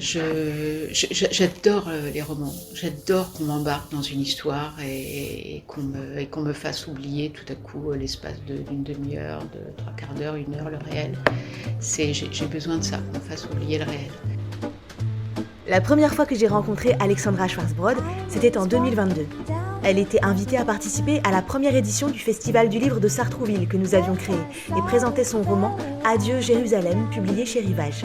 J'adore les romans. J'adore qu'on m'embarque dans une histoire et qu'on me fasse oublier tout à coup l'espace d'une demi-heure, de trois quarts d'heure, une heure, le réel. J'ai besoin de ça, qu'on me fasse oublier le réel. La première fois que j'ai rencontré Alexandra Schwarzbrod, c'était en 2022. Elle était invitée à participer à la première édition du Festival du livre de Sartrouville que nous avions créé et présentait son roman « Adieu Jérusalem » publié chez Rivage.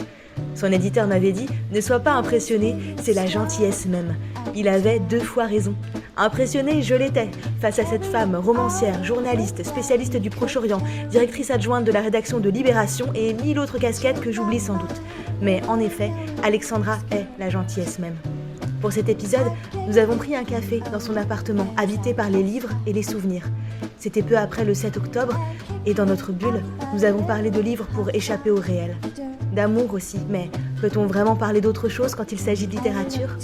Son éditeur m'avait dit « Ne sois pas impressionné, c'est la gentillesse même ». Il avait 2 fois raison. Impressionnée, je l'étais, face à cette femme romancière, journaliste, spécialiste du Proche-Orient, directrice adjointe de la rédaction de Libération et 1000 autres casquettes que j'oublie sans doute. Mais en effet, Alexandra est la gentillesse même. Pour cet épisode, nous avons pris un café dans son appartement, habité par les livres et les souvenirs. C'était peu après le 7 octobre, et dans notre bulle, nous avons parlé de livres pour échapper au réel. D'amour aussi, mais peut-on vraiment parler d'autre chose quand il s'agit de littérature ?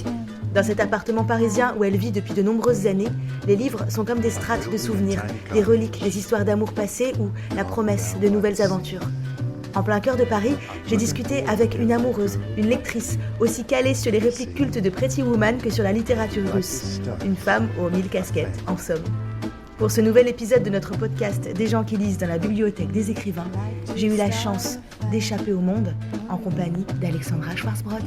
Dans cet appartement parisien où elle vit depuis de nombreuses années, les livres sont comme des strates de souvenirs, des reliques des histoires d'amour passées ou la promesse de nouvelles aventures. En plein cœur de Paris, j'ai discuté avec une amoureuse, une lectrice, aussi calée sur les répliques cultes de Pretty Woman que sur la littérature russe. Une femme aux 1000 casquettes, en somme. Pour ce nouvel épisode de notre podcast Des gens qui lisent dans la bibliothèque des écrivains, j'ai eu la chance d'échapper au monde en compagnie d'Alexandra Schwarzbrod.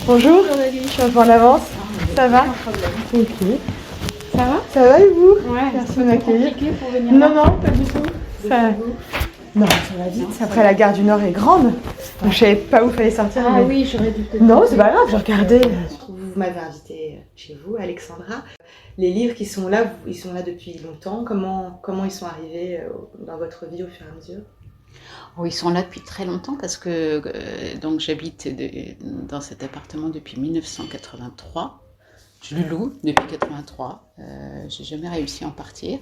Bonjour, je suis un peu en avance. Ça va ? Ok. Ça va ? Ça va et vous ? Ouais, merci de m'accueillir. Pour venir Non, pas du tout. Non, ça va vite. Après, la gare du Nord est grande. Donc, je savais pas où il fallait sortir. Ah oui, j'aurais dû te Non, c'est pas grave, je regardais. Vous m'avez invité chez vous, Alexandra. Les livres qui sont là, ils sont là depuis longtemps. Comment ils sont arrivés dans votre vie au fur et à mesure ? Oh, ils sont là depuis très longtemps parce que donc j'habite dans cet appartement depuis 1983. Je le loue depuis 83. J'ai jamais réussi à en partir.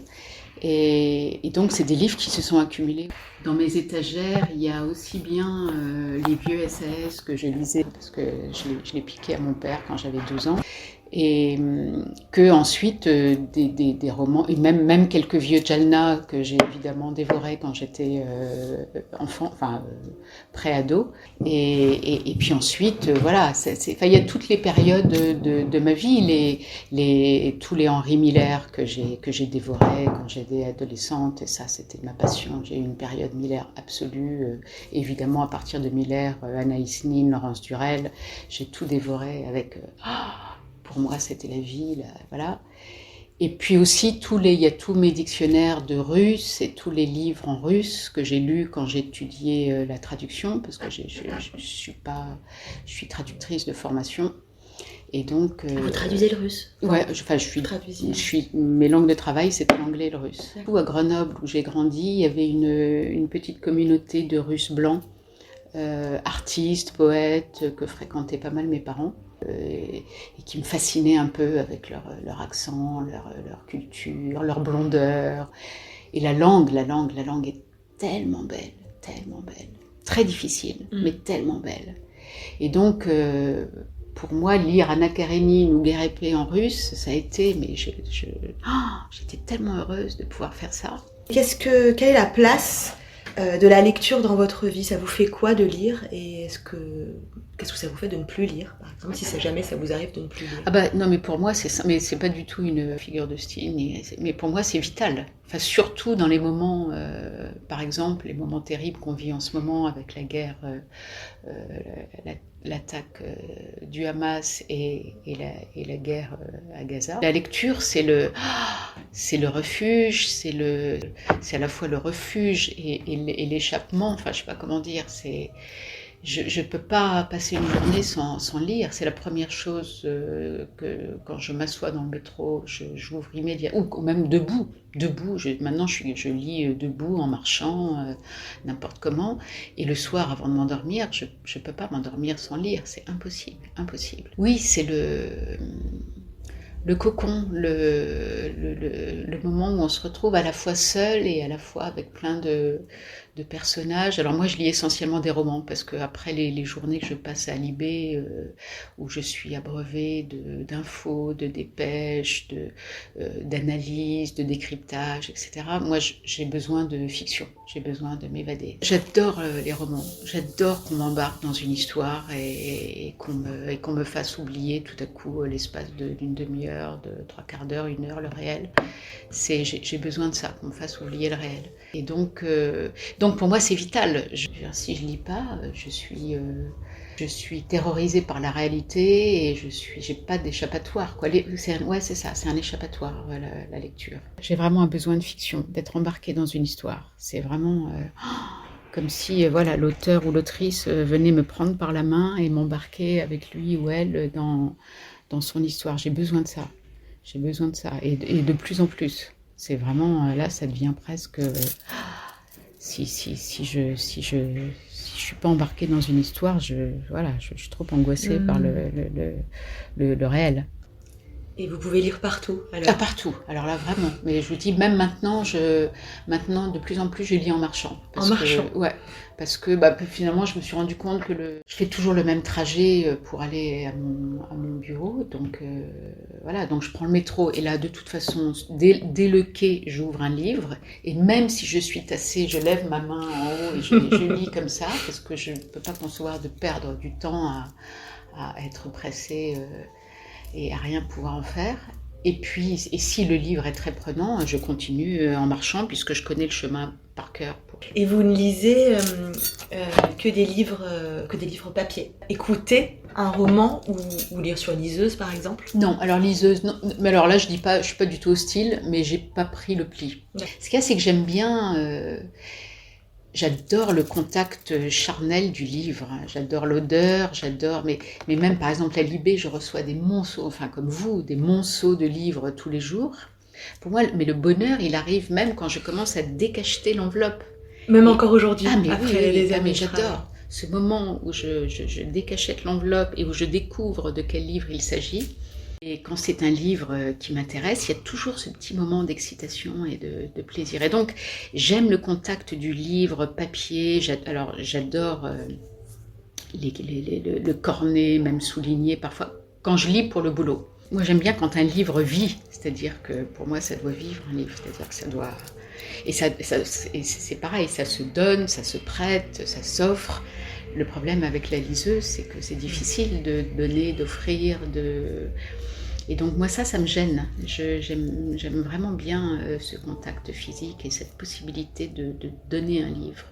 Et donc, c'est des livres qui se sont accumulés. Dans mes étagères, il y a aussi bien les vieux SAS que je lisais, parce que je les piquais à mon père quand j'avais 12 ans, et que ensuite des romans, et même quelques vieux Jalna que j'ai évidemment dévorés quand j'étais enfant, pré-ado. Et puis ensuite, voilà, il y a toutes les périodes de ma vie, tous les Henri Miller que j'ai dévorés quand j'étais adolescente, et ça, c'était ma passion. J'ai eu une période Miller absolue, évidemment à partir de Miller, Anaïs Nin, Laurence Durel, j'ai tout dévoré avec... pour moi, c'était la vie, voilà. Et puis aussi, il y a tous mes dictionnaires de russe et tous les livres en russe que j'ai lus quand j'ai étudié la traduction, parce que je suis traductrice de formation. Et donc, vous traduisez le russe ? Ouais, mes langues de travail, c'était l'anglais et le russe. À Grenoble, où j'ai grandi, il y avait une petite communauté de Russes blancs, artistes, poètes, que fréquentaient pas mal mes parents. Et qui me fascinaient un peu avec leur accent, leur culture, leur blondeur. Et la langue est tellement belle, très difficile, mais tellement belle. Et donc, pour moi, lire Anna Karénine ou Guerre en russe, ça a été, mais j'étais tellement heureuse de pouvoir faire ça. Quelle est la place de la lecture dans votre vie ? Ça vous fait quoi de lire ? Et qu'est-ce que ça vous fait de ne plus lire, par exemple, si jamais ça vous arrive de ne plus lire ? Non, mais pour moi, c'est ça. Mais c'est pas du tout une figure de style. Mais pour moi, c'est vital. Enfin, surtout dans les moments, par exemple, les moments terribles qu'on vit en ce moment avec la guerre, l'attaque du Hamas et la guerre à Gaza. La lecture, c'est le refuge, c'est à la fois le refuge et l'échappement. Enfin, je sais pas comment dire. Je ne peux pas passer une journée sans lire. C'est la première chose que quand je m'assois dans le métro, j'ouvre immédiatement, ou même debout. Maintenant, je lis debout, en marchant, n'importe comment. Et le soir, avant de m'endormir, je ne peux pas m'endormir sans lire. C'est impossible. Oui, le cocon, le moment où on se retrouve à la fois seul et à la fois avec plein de personnages. Alors moi je lis essentiellement des romans parce que après les journées que je passe à Libé, où je suis abreuvée d'infos, de dépêches, d'analyses, de décryptage, etc. Moi j'ai besoin de fiction, j'ai besoin de m'évader. J'adore les romans, j'adore qu'on m'embarque dans une histoire et qu'on me fasse oublier tout à coup l'espace d'une demi-heure, de 3/4 d'heure, 1 heure, le réel. J'ai besoin de ça, qu'on me fasse oublier le réel. Et donc pour moi c'est vital. Si je lis pas, je suis terrorisée par la réalité et j'ai pas d'échappatoire, quoi. C'est ça, c'est un échappatoire, la lecture. J'ai vraiment un besoin de fiction, d'être embarquée dans une histoire. C'est vraiment comme si l'auteur ou l'autrice venait me prendre par la main et m'embarquer avec lui ou elle dans son histoire. J'ai besoin de ça. J'ai besoin de ça. Et de plus en plus. C'est vraiment, là, ça devient presque... Si je suis pas embarquée dans une histoire, je suis trop angoissée par le réel. Et vous pouvez lire partout alors. Partout, alors là vraiment. Mais je vous dis, même maintenant, de plus en plus, je lis en marchant. Parce que finalement, je me suis rendu compte que je fais toujours le même trajet pour aller à mon bureau. Donc donc je prends le métro. Et là, de toute façon, dès le quai, j'ouvre un livre. Et même si je suis tassée, je lève ma main en haut et je lis comme ça, parce que je ne peux pas concevoir de perdre du temps à être pressée et à rien pouvoir en faire. Et si le livre est très prenant, je continue en marchant puisque je connais le chemin par cœur. Et vous ne lisez que des livres papier. Écouter un roman ou lire sur liseuse par exemple? Non, alors liseuse, non. Mais alors là je suis pas du tout hostile, mais j'ai pas pris le pli. Ouais. Ce qu'il y a, c'est que j'aime bien... J'adore le contact charnel du livre, j'adore l'odeur, mais même par exemple à Libé, je reçois des monceaux, enfin comme vous, des monceaux de livres tous les jours. Pour moi, mais le bonheur, il arrive même quand je commence à décacheter l'enveloppe. Même encore aujourd'hui, mais j'adore ce moment où je décachette l'enveloppe et où je découvre de quel livre il s'agit. Et quand c'est un livre qui m'intéresse, il y a toujours ce petit moment d'excitation et de plaisir. Et donc, j'aime le contact du livre papier. J'adore le cornet, même souligné parfois, quand je lis pour le boulot. Moi, j'aime bien quand un livre vit. C'est-à-dire que pour moi, ça doit vivre, un livre. C'est-à-dire que ça doit... Et c'est pareil, ça se donne, ça se prête, ça s'offre. Le problème avec la liseuse, c'est que c'est difficile de donner, d'offrir, Et donc moi ça me gêne. J'aime vraiment bien ce contact physique et cette possibilité de donner un livre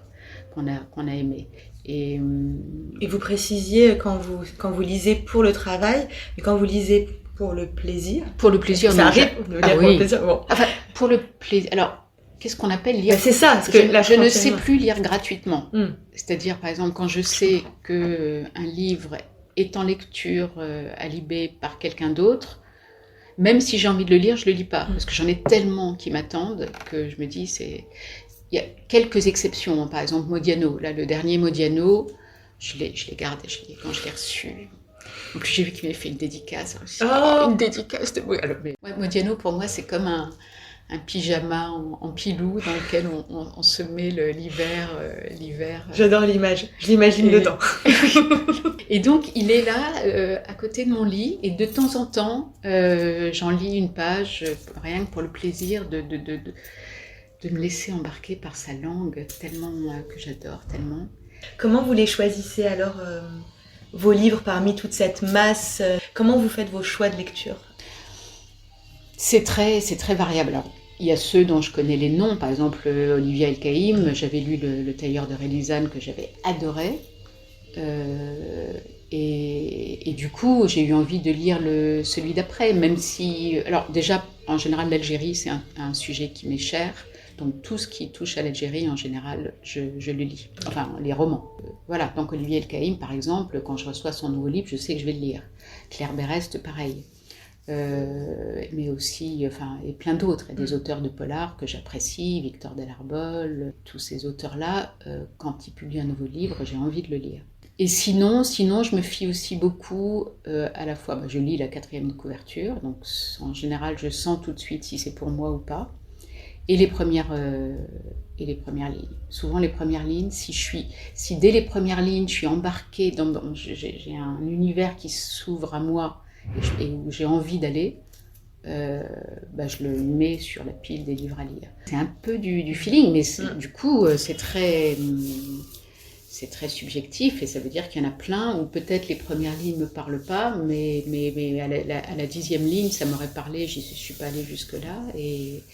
qu'on a aimé. Et vous précisiez quand vous lisez pour le travail, mais quand vous lisez pour le plaisir. Pour le plaisir, ça arrive de lire pour le plaisir. Bon. Enfin, pour le plaisir. Alors, qu'est-ce qu'on appelle lire? C'est ça. Parce que je ne sais plus lire gratuitement. C'est-à-dire, par exemple, quand je sais qu'un livre est en lecture à Libé par quelqu'un d'autre, même si j'ai envie de le lire, je ne le lis pas. Parce que j'en ai tellement qui m'attendent que je me dis, il y a quelques exceptions. Par exemple, Modiano. Là, le dernier Modiano, je l'ai gardé quand je l'ai reçu. En plus, j'ai vu qu'il m'avait fait une dédicace. Une dédicace de... Modiano, pour moi, c'est comme un pyjama en pilou dans lequel on se met l'hiver. J'adore l'image, je l'imagine dedans. Et donc, il est là, à côté de mon lit, et de temps en temps, j'en lis une page, rien que pour le plaisir de me laisser embarquer par sa langue, tellement que j'adore, tellement. Comment vous les choisissez alors, vos livres parmi toute cette masse? Comment vous faites vos choix de lecture? C'est très variable. Alors, il y a ceux dont je connais les noms, par exemple Olivia El-Kaïm, j'avais lu le Tailleur de Relizane que j'avais adoré. Et du coup, j'ai eu envie de lire celui d'après, même si... Alors déjà, en général, l'Algérie, c'est un sujet qui m'est cher. Donc tout ce qui touche à l'Algérie, en général, je le lis. Enfin, les romans. Voilà, donc Olivier El-Kaïm, par exemple, quand je reçois son nouveau livre, je sais que je vais le lire. Claire Berest, pareil. Mais aussi, et plein d'autres. Et des auteurs de polar que j'apprécie, Victor Delarbol, tous ces auteurs-là, quand ils publient un nouveau livre, j'ai envie de le lire. Et sinon, je me fie aussi beaucoup à la fois, je lis la 4e de couverture, donc en général, je sens tout de suite si c'est pour moi ou pas. Et les premières lignes. Souvent les premières lignes, si dès les premières lignes, je suis embarquée j'ai un univers qui s'ouvre à moi et où j'ai envie d'aller, je le mets sur la pile des livres à lire. C'est un peu du feeling, mais du coup, c'est très subjectif et ça veut dire qu'il y en a plein où peut-être les premières lignes ne me parlent pas, mais à la 10e ligne, ça m'aurait parlé, je ne suis pas allée jusque-là. Et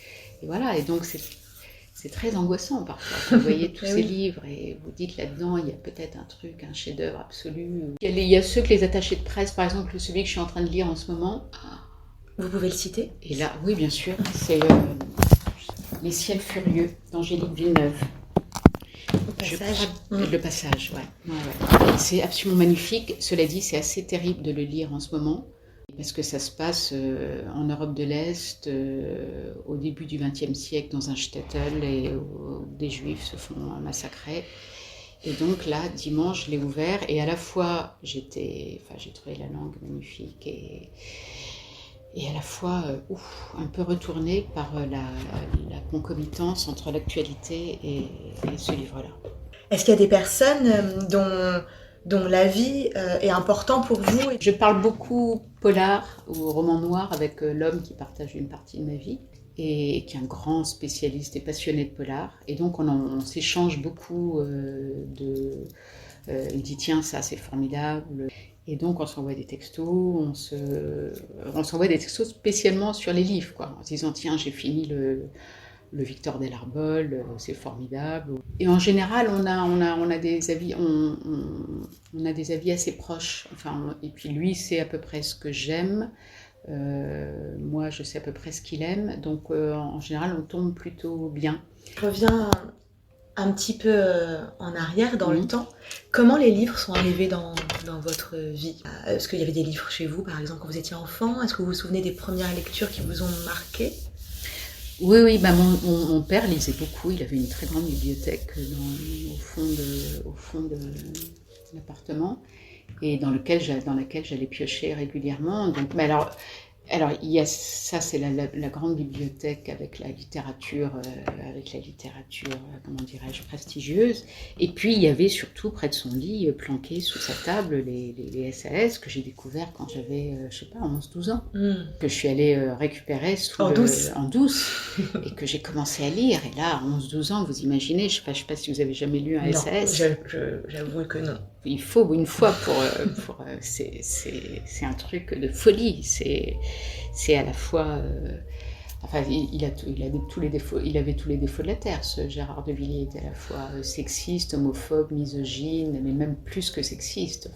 voilà, et donc c'est très angoissant parfois. Vous voyez tous ces livres et vous dites là-dedans, il y a peut-être un truc, un chef-d'œuvre absolu. Il y a ceux que les attachés de presse, par exemple, celui que je suis en train de lire en ce moment. Vous pouvez le citer? Et là, oui, bien sûr, c'est Les ciels furieux d'Angélique Villeneuve. Le passage, ouais. C'est absolument magnifique. Cela dit, c'est assez terrible de le lire en ce moment, parce que ça se passe en Europe de l'Est, au début du XXe siècle, dans un shtetl, et où des Juifs se font massacrer. Et donc là, dimanche, je l'ai ouvert, et à la fois, j'ai trouvé la langue magnifique, et à la fois un peu retournée par la concomitance entre l'actualité et ce livre-là. Est-ce qu'il y a des personnes dont la vie est important pour vous? Je parle beaucoup polar ou roman noir avec l'homme qui partage une partie de ma vie et qui est un grand spécialiste et passionné de polar. Et donc on s'échange beaucoup il dit tiens, ça c'est formidable. Et donc on s'envoie des textos, on s'envoie des textos spécialement sur les livres, quoi, en se disant tiens, j'ai fini le Victor Delarbol, c'est formidable. Et en général, on a des avis, on a des avis assez proches. Et puis lui sait à peu près ce que j'aime. Moi, je sais à peu près ce qu'il aime. Donc en général, on tombe plutôt bien. Je reviens un petit peu en arrière dans le temps. Comment les livres sont arrivés dans votre vie? Est-ce qu'il y avait des livres chez vous, par exemple, quand vous étiez enfant? Est-ce que vous vous souvenez des premières lectures qui vous ont marqué? Oui, mon père lisait beaucoup, il avait une très grande bibliothèque au fond de l'appartement et dans laquelle j'allais piocher régulièrement. Donc, il y a ça, c'est la grande bibliothèque avec la littérature, comment dirais-je, prestigieuse. Et puis il y avait surtout près de son lit, planqué sous sa table, les SAS que j'ai découvert quand j'avais, 11-12 ans, que je suis allée récupérer en douce, et que j'ai commencé à lire. Et là, à 11-12 ans, vous imaginez, je sais pas si vous avez jamais lu un SAS. J'avoue que non. Il faut une fois pour c'est un truc de folie. C'est à la fois il avait tous les défauts de la terre. Ce Gérard de Villiers était à la fois sexiste, homophobe, misogyne, mais même plus que sexiste.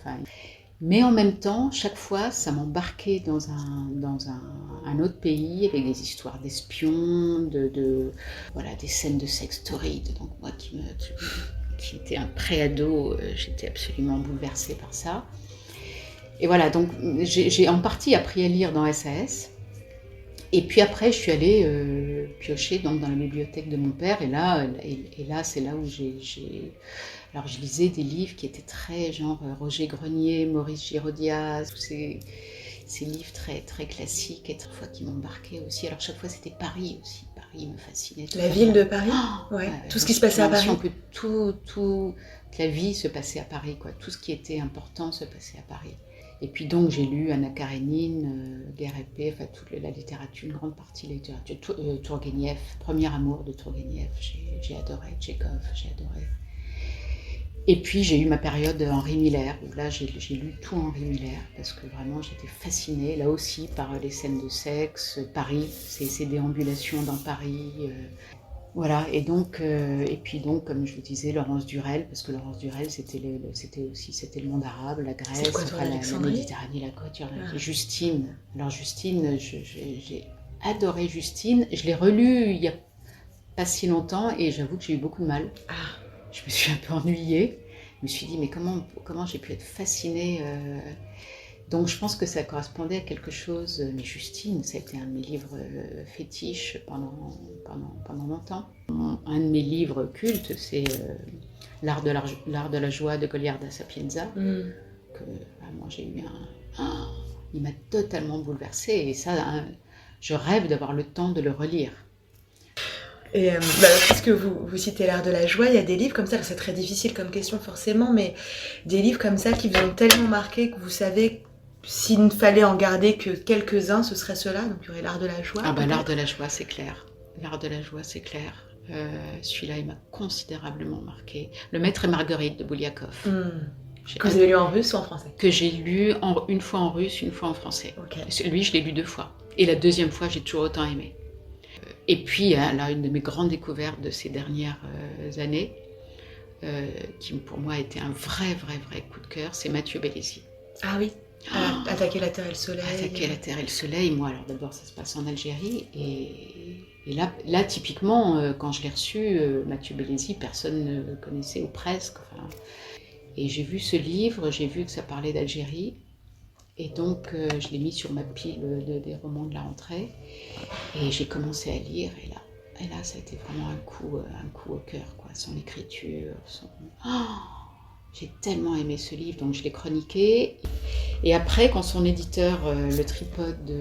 Mais en même temps, chaque fois, ça m'embarquait dans un autre pays avec des histoires d'espions, des scènes de sexe torrides. Donc moi qui était un pré-ado, j'étais absolument bouleversée par ça. Et voilà, donc j'ai en partie appris à lire dans SAS. Et puis après, je suis allée piocher dans la bibliothèque de mon père. Et là, c'est là où alors je lisais des livres qui étaient très genre Roger Grenier, Maurice Girodias, tous ces livres très, très classiques et très fois qui m'embarquaient aussi. Alors chaque fois, c'était Paris aussi. Paris me fascinait. La ville de Paris, tout ce qui se passait à Paris. Que toute la vie se passait à Paris, quoi. Tout ce qui était important se passait à Paris. Et puis donc j'ai lu Anna Karénine, Guerre et paix, toute la littérature, une grande partie de la littérature. Tourguenieff, Premier amour de Tourguenieff, j'ai adoré. Tchekhov, j'ai adoré. Et puis j'ai eu ma période Henri Miller, où là j'ai lu tout Henri Miller, parce que vraiment j'étais fascinée, là aussi, par les scènes de sexe, Paris, ces déambulations dans Paris. Voilà, et puis comme je vous disais, Laurence Durel, parce que Laurence Durel, c'était le monde arabe, la Grèce, la Méditerranée, la Côte, Justine. Alors Justine, j'ai adoré Justine, je l'ai relue il n'y a pas si longtemps, et j'avoue que j'ai eu beaucoup de mal. Je me suis un peu ennuyée. Je me suis dit, mais comment j'ai pu être fascinée Donc je pense que ça correspondait à quelque chose, mais Justine, ça a été un de mes livres fétiches pendant longtemps. Un de mes livres cultes, c'est L'art de la joie de Goliarda Sapienza, que moi j'ai eu il m'a totalement bouleversée, et ça, je rêve d'avoir le temps de le relire. Et puisque vous citez l'art de la joie, il y a des livres comme ça, c'est très difficile comme question forcément, mais des livres comme ça qui vous ont tellement marqué que vous savez s'il ne fallait en garder que quelques-uns, ce serait ceux-là, donc il y aurait l'art de la joie. Ah ben l'art de la joie, c'est clair. L'art de la joie, c'est clair. Celui-là, il m'a considérablement marqué. Le Maître et Marguerite de Bouliakov. Que vous avez lu en russe ou en français? Que j'ai lu une fois en russe, une fois en français. Okay. Lui, je l'ai lu 2 fois. Et la deuxième fois, j'ai toujours autant aimé. Et puis, là, une de mes grandes découvertes de ces dernières années, qui pour moi a été un vrai coup de cœur, c'est Mathieu Bellesi. Ah oui. Attaquer la terre et le soleil. Attaquer la terre et le soleil. Moi, alors d'abord, ça se passe en Algérie. Et là, typiquement, quand je l'ai reçu, Mathieu Bellesi, personne ne connaissait, ou presque. Enfin, et j'ai vu ce livre, j'ai vu que ça parlait d'Algérie. Et donc, je l'ai mis sur ma pile des romans de la rentrée. Et j'ai commencé à lire. Et là, ça a été vraiment un coup au cœur, quoi. Son écriture, j'ai tellement aimé ce livre, donc je l'ai chroniqué. Et après, quand son éditeur, le Tripode,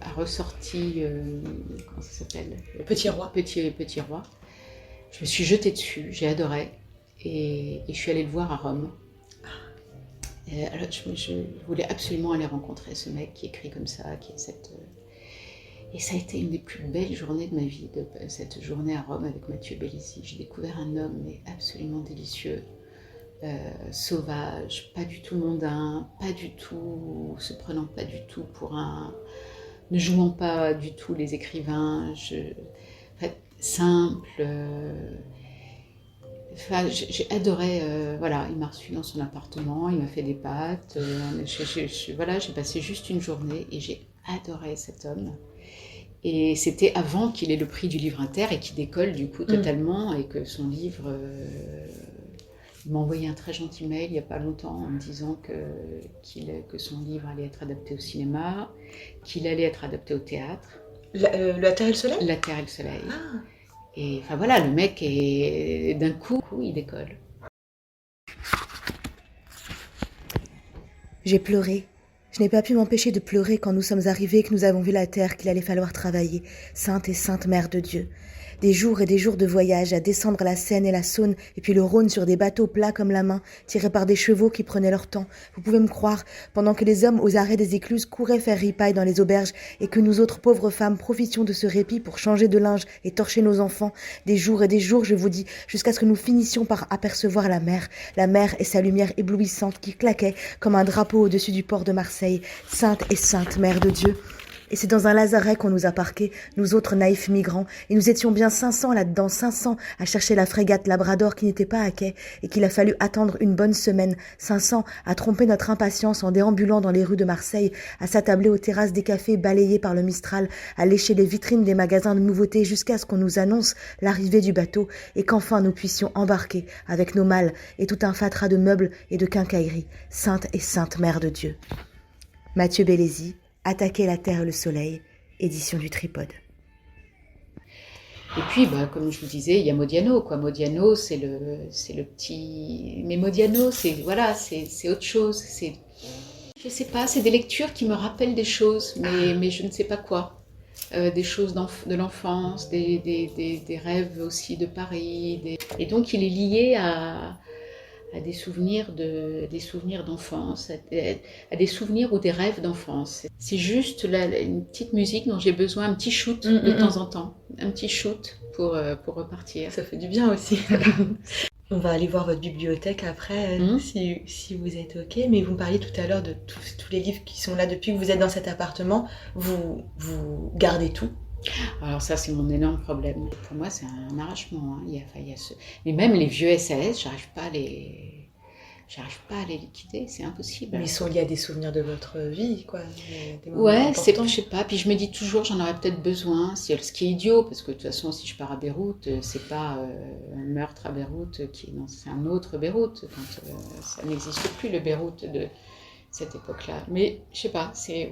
a ressorti, comment ça s'appelle ? Petit Roi. Petit Roi. Je me suis jetée dessus, j'ai adoré. Et je suis allée le voir à Rome. Alors, je voulais absolument aller rencontrer ce mec qui écrit comme ça, qui a cette... Et ça a été une des plus belles journées de ma vie, cette journée à Rome avec Mathieu Bellesi. J'ai découvert un homme mais absolument délicieux. Sauvage, pas du tout mondain, pas du tout, se prenant pas du tout pour ne jouant pas du tout les écrivains, simple. J'ai adoré, voilà, il m'a reçu dans son appartement, il m'a fait des pâtes, voilà, j'ai passé juste une journée et j'ai adoré cet homme. Et c'était avant qu'il ait le prix du livre inter et qu'il décolle du coup totalement et que son livre... Il m'a envoyé un très gentil mail il n'y a pas longtemps en me disant que son livre allait être adapté au cinéma, qu'il allait être adapté au théâtre. La Terre et le Soleil ? La Terre et le Soleil. Ah. Et enfin voilà, le mec d'un coup, il décolle. J'ai pleuré. Je n'ai pas pu m'empêcher de pleurer quand nous sommes arrivés et que nous avons vu la terre qu'il allait falloir travailler. Sainte et sainte Mère de Dieu. Des jours et des jours de voyage à descendre la Seine et la Saône et puis le Rhône sur des bateaux plats comme la main, tirés par des chevaux qui prenaient leur temps. Vous pouvez me croire, pendant que les hommes aux arrêts des écluses couraient faire ripaille dans les auberges et que nous autres pauvres femmes profitions de ce répit pour changer de linge et torcher nos enfants. Des jours et des jours, je vous dis, jusqu'à ce que nous finissions par apercevoir la mer et sa lumière éblouissante qui claquait comme un drapeau au-dessus du port de Marseille. Sainte et sainte Mère de Dieu. Et c'est dans un lazaret qu'on nous a parqués, nous autres naïfs migrants, et nous étions bien 500 là-dedans, 500 à chercher la frégate Labrador qui n'était pas à quai, et qu'il a fallu attendre une bonne semaine, 500 à tromper notre impatience en déambulant dans les rues de Marseille, à s'attabler aux terrasses des cafés balayés par le Mistral, à lécher les vitrines des magasins de nouveautés jusqu'à ce qu'on nous annonce l'arrivée du bateau, et qu'enfin nous puissions embarquer avec nos malles et tout un fatras de meubles et de quincailleries. Sainte et sainte Mère de Dieu. Mathieu Bellesi, Attaquer la terre et le soleil, édition du Tripode. Et puis, comme je vous disais, il y a Modiano, quoi. Modiano, c'est le petit... Mais Modiano, c'est autre chose. Je sais pas, c'est des lectures qui me rappellent des choses, mais je ne sais pas quoi. Des choses de l'enfance, des rêves aussi de Paris. Et donc, il est lié à des souvenirs d'enfance, à des souvenirs ou des rêves d'enfance. C'est juste une petite musique dont j'ai besoin, un petit shoot de temps en temps, un petit shoot pour repartir. Ça fait du bien aussi. On va aller voir votre bibliothèque après, si vous êtes OK. Mais vous me parliez tout à l'heure de tous les livres qui sont là depuis que vous êtes dans cet appartement. Vous gardez tout? Alors ça, c'est mon énorme problème. Pour moi, c'est un arrachement. Mais même les vieux SAS, j'arrive pas à les liquider, c'est impossible. Mais ils sont liés à des souvenirs de votre vie, quoi. Ouais, je sais pas. Puis je me dis toujours, j'en aurais peut-être besoin. Ce qui est idiot, parce que de toute façon, si je pars à Beyrouth, c'est pas un meurtre à Beyrouth c'est un autre Beyrouth. Ça n'existe plus, le Beyrouth cette époque-là. Mais je sais pas, c'est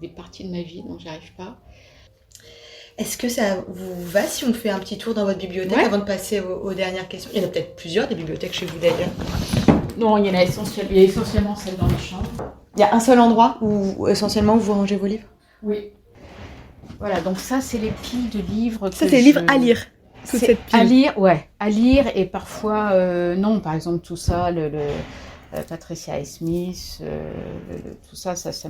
des parties de ma vie dont j'arrive pas. Est-ce que ça vous va si on fait un petit tour dans votre bibliothèque avant de passer aux dernières questions? Il y en a peut-être plusieurs des bibliothèques chez vous d'ailleurs. Non, il y a essentiellement celle dans les chambres. Il y a un seul endroit où essentiellement vous rangez vos livres? Oui. Voilà, donc ça c'est les piles de livres. Ça c'est les livres à lire. C'est à lire, ouais, à lire et parfois non, par exemple tout ça, Patricia Highsmith, tout ça, c'est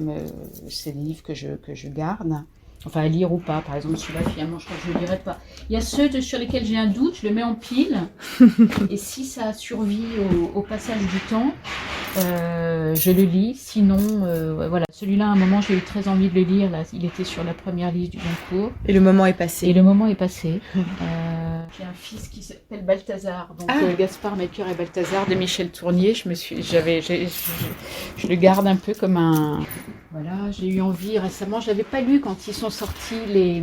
des livres que je garde. Enfin, à lire ou pas. Par exemple, celui-là, finalement, je crois que je ne le lirai pas. Il y a ceux sur lesquels j'ai un doute, je le mets en pile. Et si ça survit au passage du temps, je le lis. Sinon, voilà. Celui-là, à un moment, j'ai eu très envie de le lire. Là, il était sur la première liste du Goncourt. Et le moment est passé. J'ai un fils qui s'appelle Balthazar. Donc, Gaspard, Melchior et Balthazar de Michel Tournier. Je le garde un peu comme un... Voilà, j'ai eu envie récemment, je l'avais pas lu quand ils sont sortis les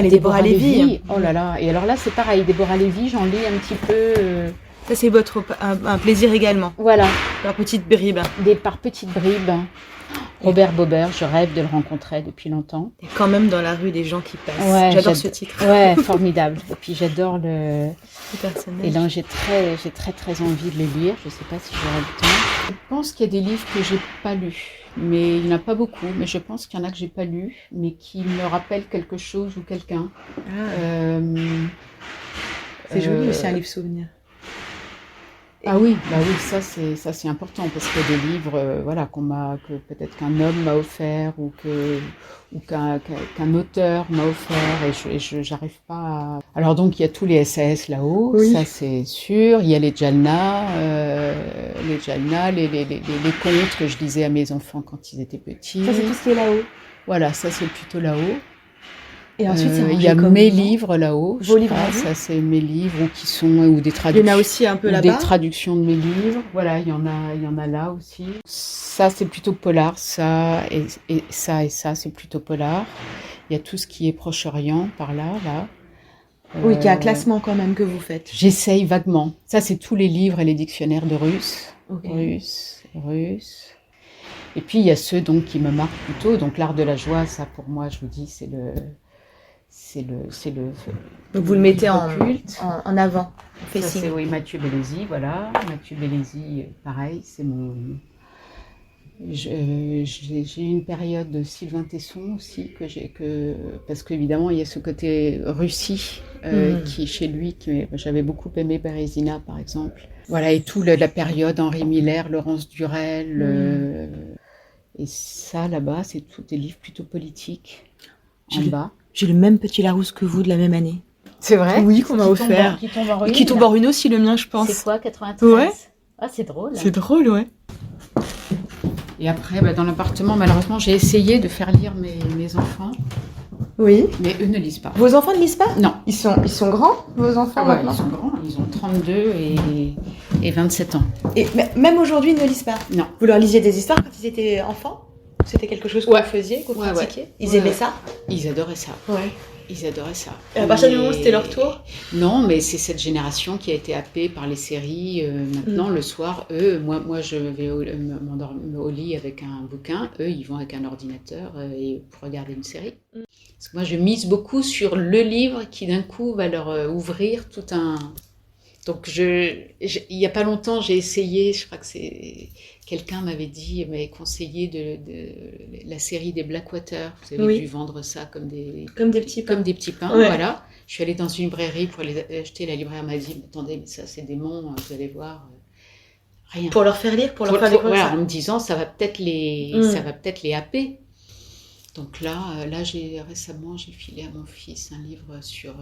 Déborah Lévy. Oh là là, et alors là c'est pareil, Déborah Lévy, j'en lis un petit peu. Ça c'est un plaisir également. Voilà. Par petites bribes. Par petites bribes. Robert Bobert, je rêve de le rencontrer depuis longtemps. Et quand même dans la rue des gens qui passent. Ouais, j'adore ce titre. Ouais, formidable. Et puis j'adore le personnage. Et là j'ai très envie de le lire. Je sais pas si j'aurai le temps. Je pense qu'il y a des livres que j'ai pas lus. Mais il n'y en a pas beaucoup, mais je pense qu'il y en a que j'ai pas lus, mais qui me rappellent quelque chose ou quelqu'un. C'est joli aussi un livre souvenir. Ah oui, bah oui, ça c'est important parce qu'il y a des livres, voilà, que peut-être qu'un homme m'a offert ou qu'un auteur m'a offert et je j'arrive pas à... Alors donc il y a tous les SAS là-haut, ça c'est sûr. Il y a les Jalna, les contes que je lisais à mes enfants quand ils étaient petits. Ça c'est tout ce qui est là-haut. Voilà, ça c'est plutôt là-haut. Et ensuite, il y a mes livres là-haut. Vos livres à vous ? Ça c'est mes livres ou des traductions. Il y en a aussi un peu là-bas. Des traductions de mes livres. Voilà, il y en a là aussi. Ça c'est plutôt polar, ça et ça c'est plutôt polar. Il y a tout ce qui est Proche-Orient par là. Oui, qui a un classement quand même que vous faites. J'essaye vaguement. Ça c'est tous les livres et les dictionnaires de russe. Okay. Russe. Et puis il y a ceux donc qui me marquent plutôt. Donc l'art de la joie, ça pour moi, je vous dis, c'est le Donc vous le mettez en avant. Ça, c'est Mathieu Bellesi, voilà. Mathieu Bellesi, pareil, c'est mon... J'ai eu une période de Sylvain Tesson aussi, parce qu'évidemment, il y a ce côté Russie qui, chez lui, j'avais beaucoup aimé Bérésina, par exemple. Voilà, et toute la période Henri Miller, Laurence Durel. Et ça, là-bas, c'est tous des livres plutôt politiques, en bas. J'ai le même Petit Larousse que vous de la même année. C'est vrai? Oui, qu'on m'a offert. Qui tombe en ruine aussi, le mien, je pense. C'est quoi, 93? Ouais. Ah, c'est drôle. C'est drôle, ouais. Et après, dans l'appartement, malheureusement, j'ai essayé de faire lire mes enfants. Oui. Mais eux ne lisent pas. Vos enfants ne lisent pas? Non. Ils sont grands, vos enfants, maintenant? Ils sont grands. Ils ont 32 et 27 ans. Et même aujourd'hui, ils ne lisent pas? Non. Vous leur lisiez des histoires quand ils étaient enfants? C'était quelque chose que vous faisiez, que vous pratiquiez? Ils aimaient ça? Ils adoraient ça. Ouais. Ils adoraient ça. Et à partir du moment où c'était leur tour? Non, mais c'est cette génération qui a été happée par les séries. Maintenant, le soir, eux, moi je vais m'endormir au lit avec un bouquin. Eux, ils vont avec un ordinateur pour regarder une série. Parce que moi, je mise beaucoup sur le livre qui, d'un coup, va leur ouvrir tout un... Donc, il n'y a pas longtemps, j'ai essayé, je crois que quelqu'un m'avait conseillé de la série des Blackwater. Vous avez dû vendre ça comme des petits pains. Voilà. Je suis allée dans une librairie pour les acheter. La libraire m'a dit, attendez, mais ça c'est démon, vous allez voir. Rien. Pour leur faire lire, pour leur faire découvrir ça. En me disant, ça va peut-être les happer. Donc là, récemment, j'ai filé à mon fils un livre sur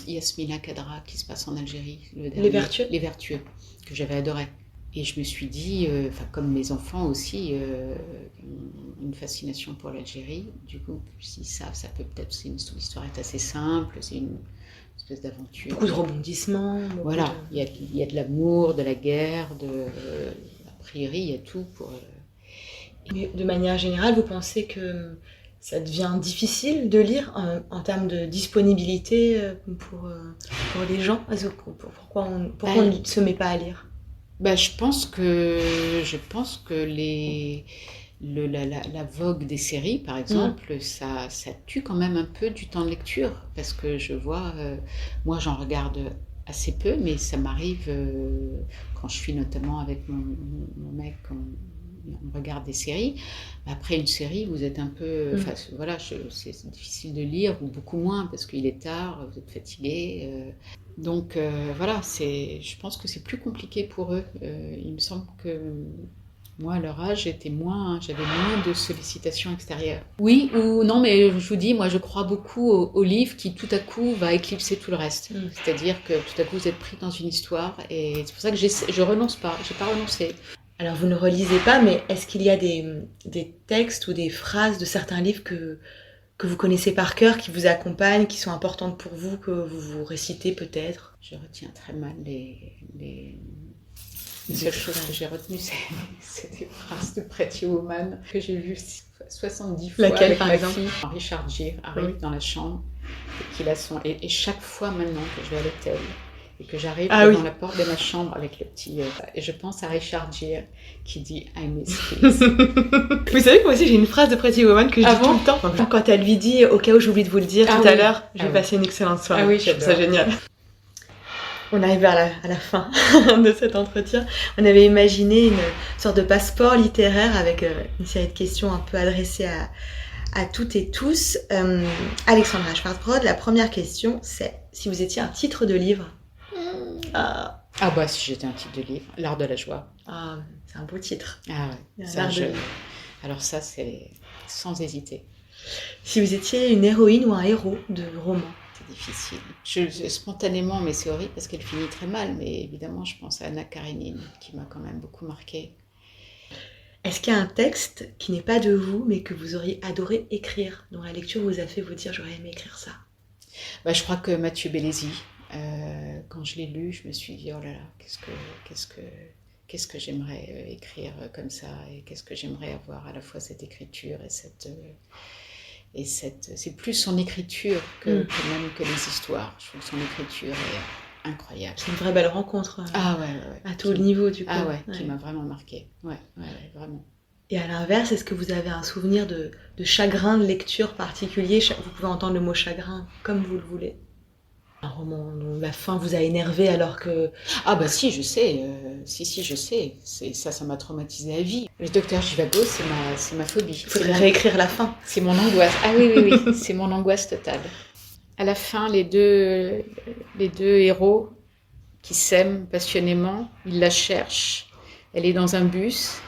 Yasmina Khadra qui se passe en Algérie. Les Vertueux. Les Vertueux, que j'avais adoré. Et je me suis dit, comme mes enfants aussi, une fascination pour l'Algérie. Du coup, si ça peut peut-être, l'histoire est assez simple, c'est une espèce d'aventure. Beaucoup de rebondissements. Voilà, il y a de l'amour, de la guerre, a priori, il y a tout pour... Mais de manière générale, vous pensez que ça devient difficile de lire en termes de disponibilité pour les gens? Pourquoi on ne se met pas à lire? Bah, je pense que la vogue des séries, par exemple, ça tue quand même un peu du temps de lecture. Parce que je vois, moi j'en regarde assez peu, mais ça m'arrive quand je suis notamment avec mon mec, on regarde des séries. Après une série, vous êtes un peu... voilà, c'est difficile de lire, ou beaucoup moins, parce qu'il est tard, vous êtes fatigué. Donc voilà, je pense que c'est plus compliqué pour eux. Il me semble que moi, à leur âge, j'avais moins de sollicitations extérieures. Oui ou non, mais je vous dis, moi, je crois beaucoup au livre qui, tout à coup, va éclipser tout le reste. C'est-à-dire que tout à coup, vous êtes pris dans une histoire, et c'est pour ça que je renonce pas, j'ai pas renoncé. Alors vous ne relisez pas, mais est-ce qu'il y a des textes ou des phrases de certains livres que vous connaissez par cœur, qui vous accompagnent, qui sont importantes pour vous, que vous récitez peut-être? Je retiens très mal les seules choses que j'ai retenues, c'est des phrases de Pretty Woman que j'ai lues 70 fois. Laquelle, avec par ma exemple? fille. Richard Gere arrive dans la chambre et chaque fois maintenant que je vais à l'hôtel et que j'arrive devant la porte de ma chambre avec le petit... et je pense à Richard Gere qui dit « I miss kids ». Vous savez que moi aussi j'ai une phrase de Pretty Woman que je dis tout le temps. Quand elle lui dit « Au cas où j'oublie de vous le dire tout à l'heure, j'ai passé une excellente soirée ». Ah oui, je trouve ça génial. On arrive à la fin de cet entretien. On avait imaginé une sorte de passeport littéraire avec une série de questions un peu adressées à toutes et tous. Alexandra Schwarzbrod, la première question, c'est si vous étiez un titre de livre. Ah bah si j'étais un titre de livre, L'art de la joie. Ah, c'est un beau titre. Ah ouais, alors ça c'est sans hésiter. Si vous étiez une héroïne ou un héros de roman. C'est difficile. Spontanément, mais c'est horrible parce qu'elle finit très mal, mais évidemment je pense à Anna Karénine qui m'a quand même beaucoup marquée. Est-ce qu'il y a un texte qui n'est pas de vous mais que vous auriez adoré écrire, dont la lecture vous a fait vous dire j'aurais aimé écrire ça? Bah, je crois que Mathieu Bellesi, quand je l'ai lu, je me suis dit oh là là, qu'est-ce que j'aimerais écrire comme ça, et qu'est-ce que j'aimerais avoir à la fois cette écriture et c'est plus son écriture que même que les histoires. Je trouve que son écriture est incroyable. C'est une vraie belle rencontre. À tout niveau du coup. Ah ouais, qui m'a vraiment marquée. Ouais, vraiment. Et à l'inverse, est-ce que vous avez un souvenir de chagrin de lecture particulier? Vous pouvez entendre le mot chagrin comme vous le voulez. Un roman dont la fin vous a énervé alors que... Ah bah si, je sais. Si, je sais. Ça m'a traumatisée à vie. Le docteur Zhivago, c'est ma phobie. Il faudrait réécrire la fin. C'est mon angoisse. Ah oui, c'est mon angoisse totale. À la fin, les deux héros qui s'aiment passionnément, ils la cherchent. Elle est dans un bus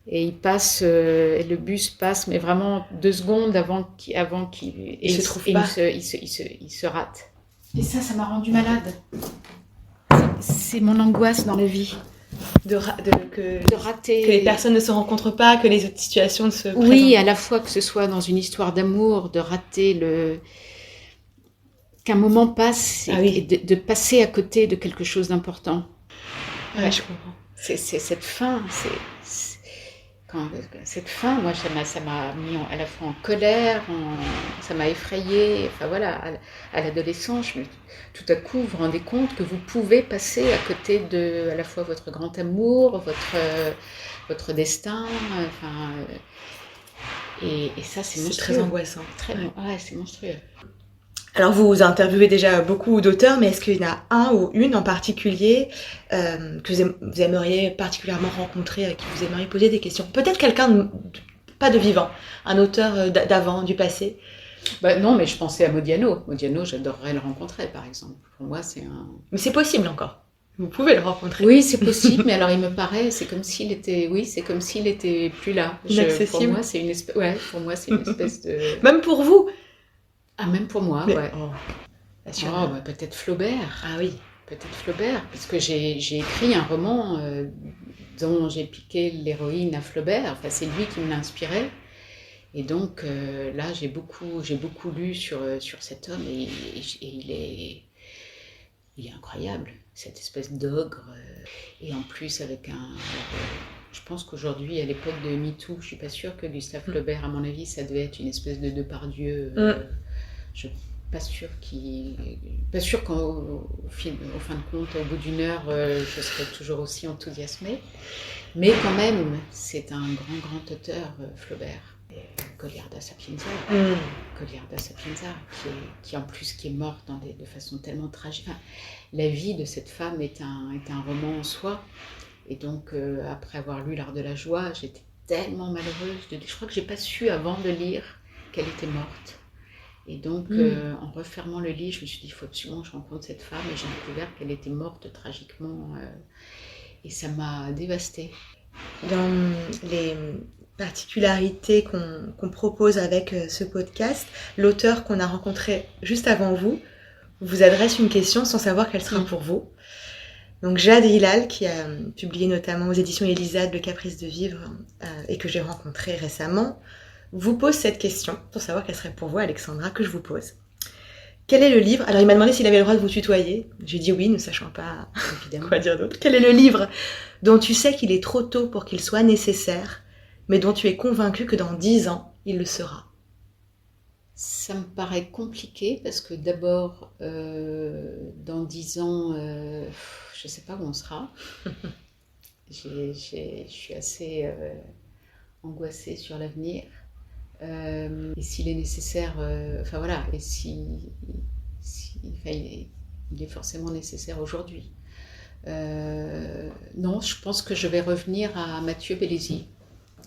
et et le bus passe, mais vraiment 2 secondes avant qu'il il se trouve pas. Il se rate. Et ça m'a rendue malade. C'est mon angoisse dans la vie. De rater. Que les personnes ne se rencontrent pas, que les autres situations ne se présentent. Oui, à la fois que ce soit dans une histoire d'amour, de rater qu'un moment passe et de passer à côté de quelque chose d'important. Ouais, je comprends. C'est cette fin, cette fin, moi, ça m'a mis à la fois en colère, ça m'a effrayée. Enfin voilà, à l'adolescence, tout à coup, vous vous rendez compte que vous pouvez passer à côté de à la fois votre grand amour, votre destin. Enfin, et ça, c'est monstrueux. C'est très angoissant. C'est monstrueux. Alors vous interviewez déjà beaucoup d'auteurs, mais est-ce qu'il y en a un ou une en particulier que vous aimeriez particulièrement rencontrer, à qui vous aimeriez poser des questions? Peut-être quelqu'un, pas de vivant, un auteur d'avant, du passé. Bah non, mais je pensais à Modiano. Modiano, j'adorerais le rencontrer, par exemple. Pour moi, c'est un... Mais c'est possible encore. Vous pouvez le rencontrer. Oui, c'est possible, mais alors il me paraît, c'est comme s'il était plus là. Inaccessible. Pour moi, c'est une espèce de... Même pour vous? Ah, même pour moi, ouais. Peut-être Flaubert. Ah oui. Peut-être Flaubert, puisque j'ai écrit un roman dont j'ai piqué l'héroïne à Flaubert. Enfin, c'est lui qui me l'a inspiré. Et donc là, j'ai beaucoup lu sur cet homme et il est incroyable, cette espèce d'ogre. Et en plus, avec je pense qu'aujourd'hui, à l'époque de MeToo, je suis pas sûre que Gustave Flaubert, à mon avis, ça devait être une espèce de Depardieu. pas sûr qu'au fin de compte, au bout d'une heure, je serai toujours aussi enthousiasmée. Mais quand même, c'est un grand auteur, Flaubert. Goliarda Sapienza, qui en plus qui est morte de façon tellement tragique. Enfin, la vie de cette femme est un roman en soi. Et donc, après avoir lu L'Art de la joie, j'étais tellement malheureuse. Je crois que j'ai pas su avant de lire qu'elle était morte. Et donc, en refermant le livre, je me suis dit, il faut absolument que je rencontre cette femme. Et j'ai découvert qu'elle était morte tragiquement. Et ça m'a dévastée. Dans les particularités qu'on propose avec ce podcast, l'auteur qu'on a rencontré juste avant vous adresse une question sans savoir quelle sera pour vous. Donc Jade Hilal, qui a publié notamment aux éditions Elisade Le Caprice de vivre et que j'ai rencontré récemment, vous pose cette question pour savoir quelle serait pour vous, Alexandra, que je vous pose. Quel est le livre ? Alors il m'a demandé s'il avait le droit de vous tutoyer. J'ai dit oui, ne sachant pas quoi dire d'autre. Quel est le livre dont tu sais qu'il est trop tôt pour qu'il soit nécessaire, mais dont tu es convaincue que dans 10 ans, il le sera ? Ça me paraît compliqué parce que d'abord, dans 10 ans, je ne sais pas où on sera. Je suis assez angoissée sur l'avenir. Et s'il est nécessaire, il est forcément nécessaire aujourd'hui. Non, je pense que je vais revenir à Mathieu Bellesi,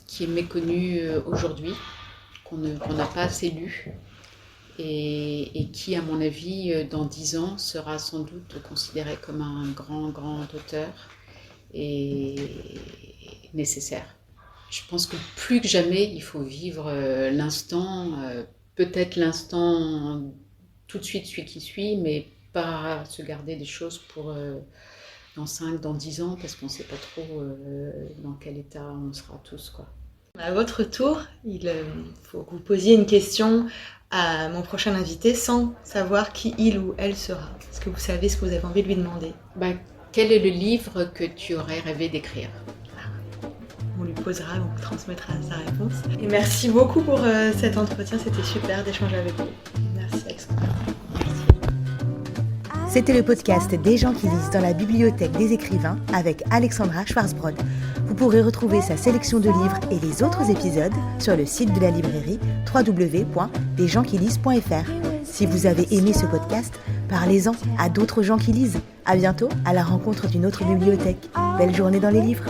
qui est méconnu aujourd'hui, qu'on n'a pas assez lu, et qui, à mon avis, dans 10 ans, sera sans doute considéré comme un grand auteur et nécessaire. Je pense que plus que jamais, il faut vivre l'instant, peut-être l'instant tout de suite, celui qui suit, mais pas se garder des choses pour dans 5, dans 10 ans, parce qu'on ne sait pas trop dans quel état on sera tous, quoi. À votre tour, il faut que vous posiez une question à mon prochain invité sans savoir qui il ou elle sera. Est-ce que vous savez ce que vous avez envie de lui demander ? Quel est le livre que tu aurais rêvé d'écrire ? On lui posera, on vous transmettra sa réponse. Et merci beaucoup pour cet entretien, c'était super d'échanger avec vous. Merci Alexandra. C'était le podcast Des gens qui lisent dans la bibliothèque des écrivains avec Alexandra Schwarzbrod. Vous pourrez retrouver sa sélection de livres et les autres épisodes sur le site de la librairie www.lesgentsquilises.fr. Si vous avez aimé ce podcast, parlez-en à d'autres gens qui lisent. À bientôt à la rencontre d'une autre bibliothèque. Belle journée dans les livres.